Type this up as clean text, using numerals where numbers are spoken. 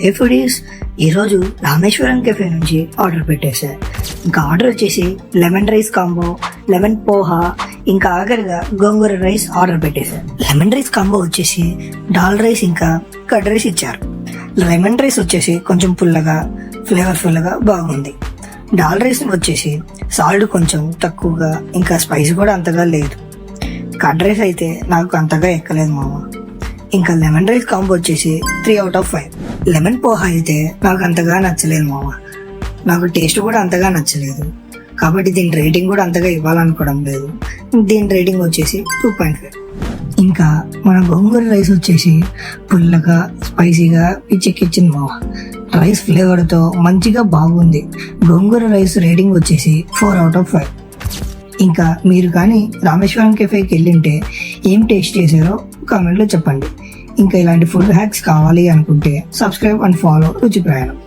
ఏ foodies, ఈరోజు Rameswaram cafe నుంచి order పెట్టేశారు. ఇంకా ఆర్డర్ వచ్చేసి lemon rice combo, lemon poha, ఇంకా ఆఖరిగా గోంగూర రైస్ ఆర్డర్ పెట్టేశారు. లెమన్ రైస్ కాంబో వచ్చేసి దాల్ రైస్ ఇంకా కర్డ్ రైస్ ఇచ్చారు. లెమన్ రైస్ వచ్చేసి కొంచెం పుల్లగా ఫ్లేవర్ఫుల్గా బాగుంది. దాల్ రైస్ వచ్చేసి సాల్ట్ కొంచెం తక్కువగా, ఇంకా స్పైస్ కూడా అంతగా లేదు. కర్డ్ రైస్ అయితే నాకు అంతగా ఎక్కలేదు మామ. ఇంకా లెమన్ రైస్ కాంబో వచ్చేసి 3/5. లెమన్ పోహా అయితే నాకు అంతగా నచ్చలేదు మామ. నాకు టేస్ట్ కూడా అంతగా నచ్చలేదు, కాబట్టి దీని రేటింగ్ కూడా అంతగా ఇవ్వాలనుకోవడం లేదు. దీని రేటింగ్ వచ్చేసి 2.5. ఇంకా మన గోంగూర రైస్ వచ్చేసి పుల్లగా స్పైసీగా పిచ్చెక్కిచ్చింది మామ. రైస్ ఫ్లేవర్తో మంచిగా బాగుంది. గోంగూర రైస్ రేటింగ్ వచ్చేసి 4/5. ఇంకా మీరు కానీ రామేశ్వరం కెఫేకి వెళ్ళింటే ఏం టేస్ట్ చేశారో కామెంట్లో చెప్పండి. ఇంకా ఇలాంటి ఫుడ్ హ్యాక్స్ కావాలి అనుకుంటే సబ్స్క్రైబ్ అండ్ ఫాలో రుచి ప్రయాణం.